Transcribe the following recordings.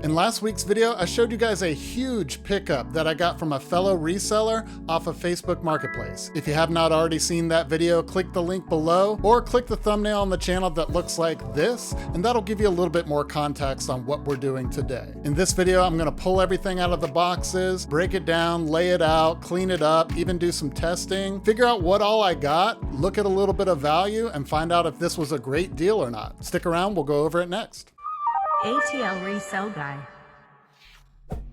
In last week's video, I showed you guys a huge pickup that I got from a fellow reseller off of Facebook Marketplace. If you have not already seen that video, click the link below or click the thumbnail on the channel that looks like this, and that'll give you a little bit more context on what we're doing today. In this video, I'm gonna pull everything out of the boxes, break it down, lay it out, clean it up, even do some testing, figure out what all I got, look at a little bit of value, and find out if this was a great deal or not. Stick around, we'll go over it next. ATL Resell Guy.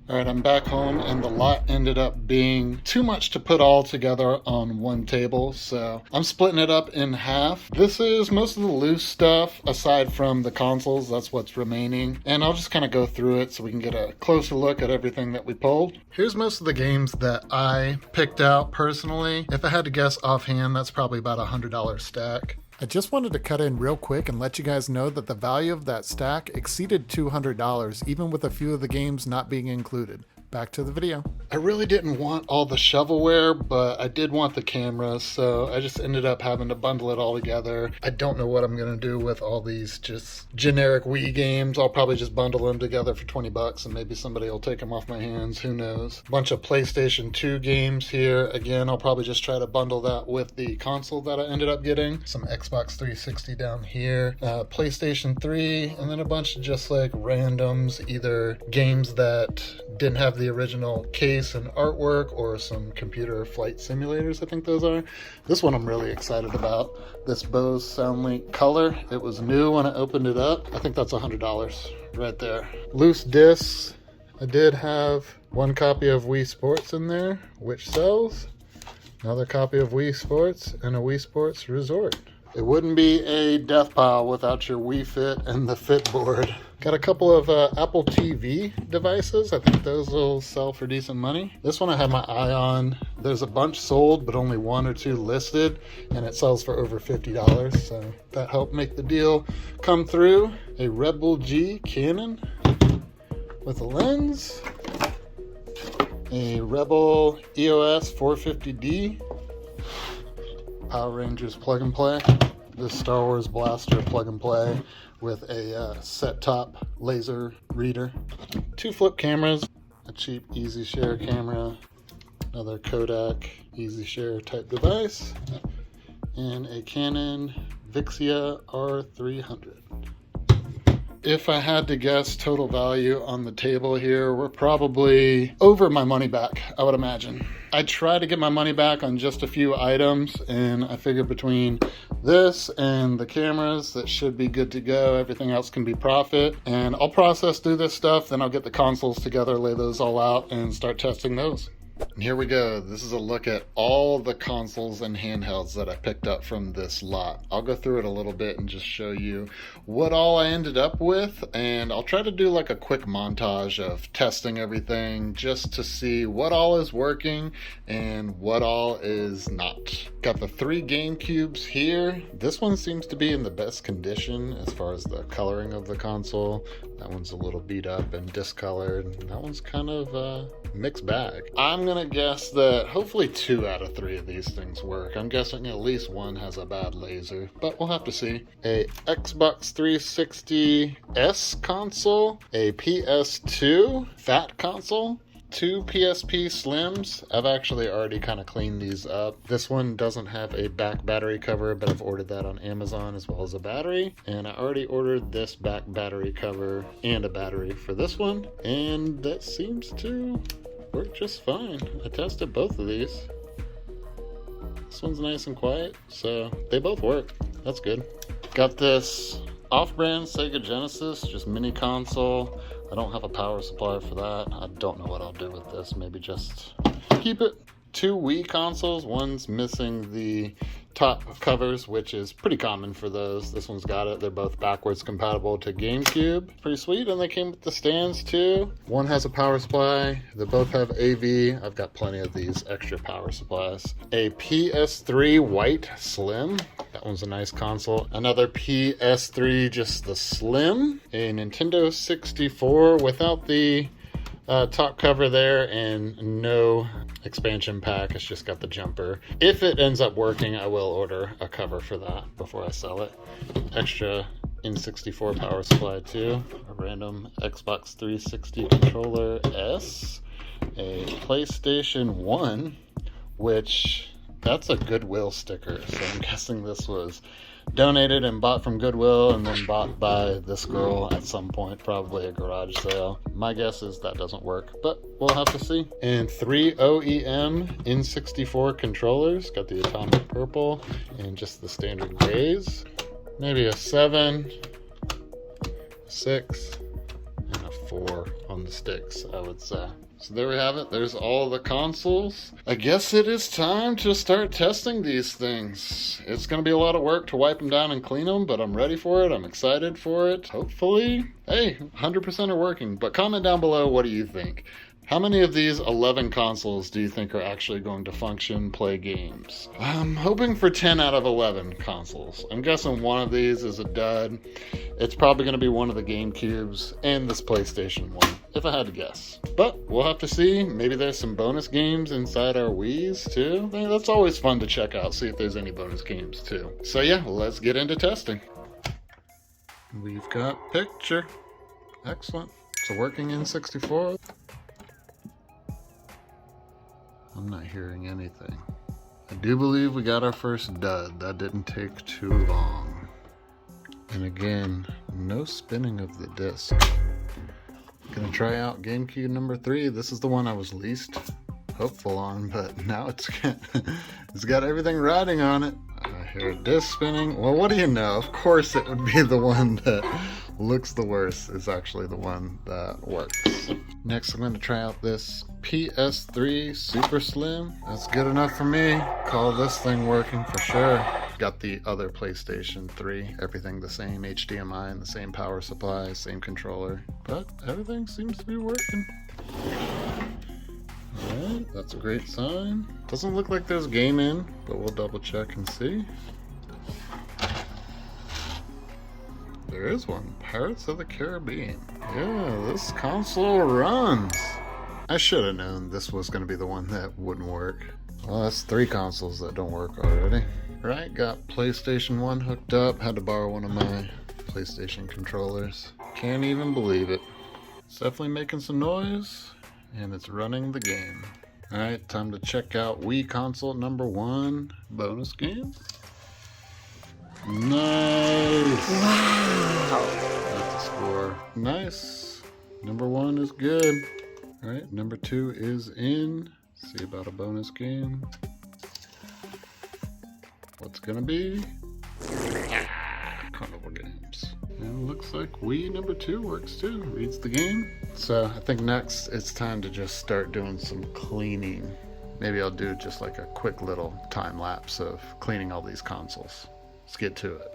All right, I'm back home and the lot ended up being too much to put all together on one table, so I'm splitting it up in half. This is most of the loose stuff aside from the consoles, that's what's remaining. And I'll just kind of go through it so we can get a closer look at everything that we pulled. Here's most of the games that I picked out personally. If I had to guess offhand, that's probably about a $100 stack. I just wanted to cut in real quick and let you guys know that the value of that stack exceeded $200, even with a few of the games not being included. Back to the video. I really didn't want all the shovelware, but I did want the camera, so I just ended up having to bundle it all together. I don't know what I'm gonna do with all these just generic Wii games. I'll probably just bundle them together for 20 bucks and maybe somebody will take them off my hands, who knows. Bunch of PlayStation 2 games here. Again, I'll probably just try to bundle that with the console that I ended up getting. Some Xbox 360 down here, PlayStation 3, and then a bunch of just like randoms, either games that didn't have the original case and artwork or some computer flight simulators, I think those are. This one I'm really excited about. This Bose SoundLink Color. It was new when I opened it up. I think that's $100 right there. Loose discs. I did have one copy of Wii Sports in there, which sells. Another copy of Wii Sports and a Wii Sports Resort. It wouldn't be a death pile without your Wii Fit and the Fit board. Got a couple of Apple TV devices. I think those will sell for decent money. This one I have my eye on. There's a bunch sold, but only one or two listed, and it sells for over $50, so that helped make the deal come through. A Red Bull G Canon with a lens. A Rebel EOS 450D. Power Rangers plug and play. This Star Wars blaster plug and play with a set top laser reader. Two flip cameras, a cheap Easy Share camera, another Kodak Easy Share type device, and a Canon Vixia R300. If I had to guess total value on the table here, we're probably over my money back, I would imagine. I tried to get my money back on just a few items, and I figured between this and the cameras, that should be good to go. Everything else can be profit. And I'll process through this stuff, then I'll get the consoles together, lay those all out, and start testing those. And here we go. This is a look at all the consoles and handhelds that I picked up from this lot. I'll go through it a little bit and just show you what all I ended up with, and I'll try to do like a quick montage of testing everything just to see what all is working and what all is not. Got the 3 Gamecubes here. This one seems to be in the best condition as far as the coloring of the console. That one's a little beat up and discolored. That one's kind of a mixed bag. I'm gonna guess that hopefully 2 out of 3 of these things work. I'm guessing at least one has a bad laser, but we'll have to see. A Xbox 360 S console, a PS2 fat console, 2 PSP Slims. I've actually already kind of cleaned these up. This one doesn't have a back battery cover, but I've ordered that on Amazon as well as a battery. And I already ordered this back battery cover and a battery for this one. And that seems to work just fine. I tested both of these. This one's nice and quiet, so they both work. That's good. Got this off-brand Sega Genesis, just mini console. I don't have a power supply for that. I don't know what I'll do with this. Maybe just keep it. 2 Wii consoles. One's missing the top covers, which is pretty common for those. This one's got it. They're both backwards compatible to Gamecube. Pretty sweet. And they came with the stands too. One has a power supply. They both have AV. I've got plenty of these extra power supplies. A PS3 White Slim. That one's a nice console. Another PS3, just the Slim. A Nintendo 64 without the top cover there, and no expansion pack. It's just got the jumper. If it ends up working, I will order a cover for that before I sell it. Extra N64 power supply too, a random Xbox 360 controller S, a PlayStation 1, which that's a Goodwill sticker, so I'm guessing this was donated and bought from Goodwill and then bought by this girl at some point, probably a garage sale. My guess is that doesn't work, but we'll have to see. And 3 OEM N64 controllers, got the atomic purple and just the standard grays. Maybe a 7, 6, and a 4 on the sticks, I would say. So there we have it. There's all the consoles. I guess it is time to start testing these things. It's going to be a lot of work to wipe them down and clean them, but I'm ready for it. I'm excited for it. Hopefully, hey, 100% are working. But comment down below, what do you think? How many of these 11 consoles do you think are actually going to function, play games? I'm hoping for 10 out of 11 consoles. I'm guessing one of these is a dud. It's probably going to be one of the Gamecubes and this PlayStation 1, if I had to guess. But we'll have to see. Maybe there's some bonus games inside our Wii's too. I think that's always fun to check out, see if there's any bonus games too. So yeah, let's get into testing. We've got picture. Excellent. It's a working N64. I'm not hearing anything. I do believe we got our first dud. That didn't take too long. And again, no spinning of the disc. Gonna try out Gamecube number 3. This is the one I was least hopeful on, but now it's got everything riding on it. I hear disc spinning. Well, what do you know? Of course it would be the one that looks the worst is actually the one that works. Next, I'm going to try out this PS3 Super Slim. That's good enough for me. Call this thing working for sure. Got the other PlayStation 3. Everything the same, HDMI and the same power supply, same controller. But everything seems to be working. Alright, that's a great sign. Doesn't look like there's game in, but we'll double check and see. There is one. Pirates of the Caribbean. Yeah, this console runs. I should have known this was going to be the one that wouldn't work. Well, that's 3 consoles that don't work already. Right, got PlayStation 1 hooked up. Had to borrow one of my PlayStation controllers. Can't even believe it. It's definitely making some noise, and it's running the game. Alright, time to check out Wii console number 1 bonus game. Nice! Wow! That's a score. Nice. Number 1 is good. Alright, number 2 is in. See about a bonus game. What's gonna be? Carnival Games. And it looks like Wii number 2 works too. Reads the game. So I think next it's time to just start doing some cleaning. Maybe I'll do just like a quick little time lapse of cleaning all these consoles. Let's get to it.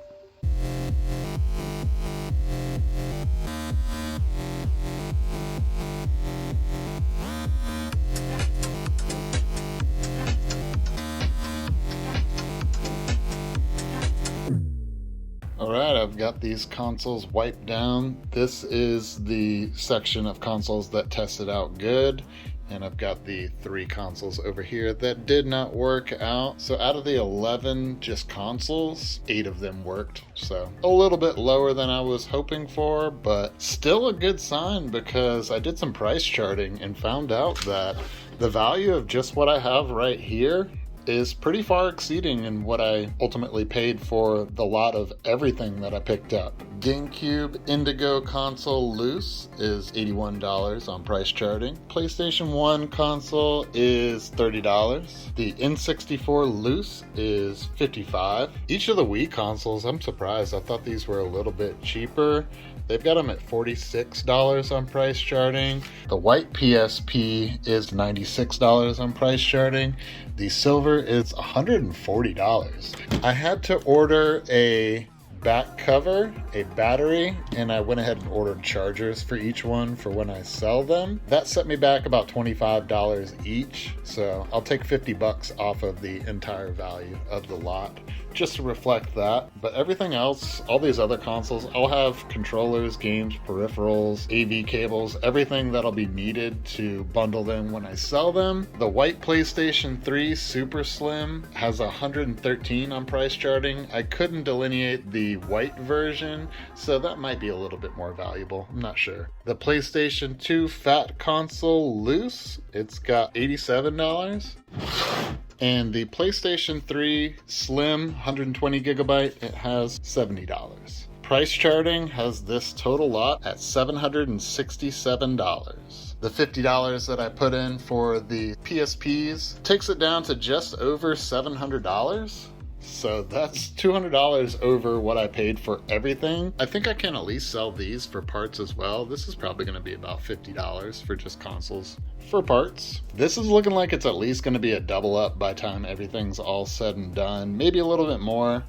Alright, I've got these consoles wiped down. This is the section of consoles that tested out good. And I've got the 3 consoles over here that did not work out. So out of the 11 just consoles, 8 of them worked. So a little bit lower than I was hoping for, but still a good sign because I did some price charting and found out that the value of just what I have right here is pretty far exceeding in what I ultimately paid for the lot of everything that I picked up. GameCube Indigo console loose is $81 on price charting. PlayStation 1 console is $30. The N64 loose is $55. Each of the Wii consoles, I'm surprised. I thought these were a little bit cheaper. They've got them at $46 on price charting. The white PSP is $96 on price charting. The silver is $140. I had to order a back cover, a battery, and I went ahead and ordered chargers for each one for when I sell them. That set me back about $25 each, so I'll take $50 off of the entire value of the lot just to reflect that. But everything else, all these other consoles, I'll have controllers, games, peripherals, AV cables, everything that'll be needed to bundle them when I sell them. The white PlayStation 3 Super Slim has $113 on price charting. I couldn't delineate the the white version, so that might be a little bit more valuable. I'm not sure. The PlayStation 2 Fat Console Loose, it's got $87. And the PlayStation 3 Slim 120 gigabyte, it has $70. Price charting has this total lot at $767. The $50 that I put in for the PSPs takes it down to just over $700. So that's $200 over what I paid for everything. I think I can at least sell these for parts as well. This is probably going to be about $50 for just consoles for parts. This is looking like it's at least going to be a double up by the time everything's all said and done. Maybe a little bit more.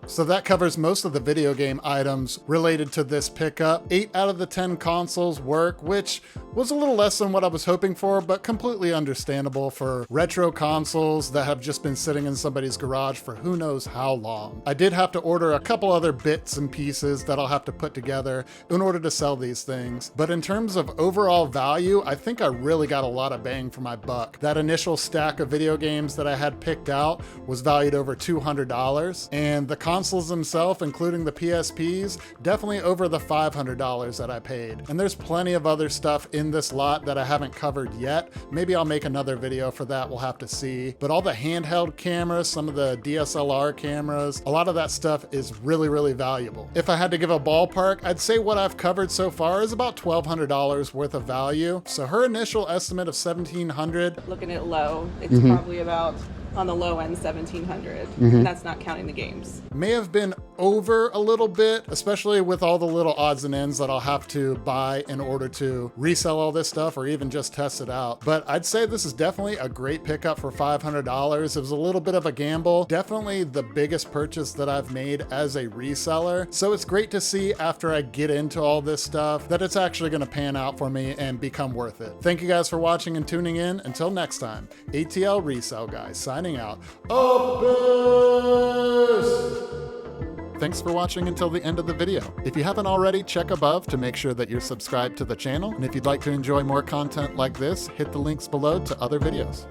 So that covers most of the video game items related to this pickup. 8 out of the 10 consoles work, which was a little less than what I was hoping for, but completely understandable for retro consoles that have just been sitting in somebody's garage for who knows how long. I did have to order a couple other bits and pieces that I'll have to put together in order to sell these things. But in terms of overall value, I think I really got a lot of bang for my buck. That initial stack of video games that I had picked out was valued over $200, and the consoles themselves, including the PSPs, definitely over the $500 that I paid. And there's plenty of other stuff in this lot that I haven't covered yet. Maybe I'll make another video for that, we'll have to see. But all the handheld cameras, some of the DSLR cameras, a lot of that stuff is really, really valuable. If I had to give a ballpark, I'd say what I've covered so far is about $1,200 worth of value. So her initial estimate of $1,700. Looking at low, it's probably about, on the low end, $1,700, and that's not counting the games. May have been over a little bit, especially with all the little odds and ends that I'll have to buy in order to resell all this stuff or even just test it out. But I'd say this is definitely a great pickup for $500. It was a little bit of a gamble, definitely the biggest purchase that I've made as a reseller. So it's great to see after I get into all this stuff that it's actually going to pan out for me and become worth it. Thank you guys for watching and tuning in. Until next time, ATL Resell Guys signing out. Abyss! Thanks for watching until the end of the video. If you haven't already, check above to make sure that you're subscribed to the channel. And if you'd like to enjoy more content like this, hit the links below to other videos.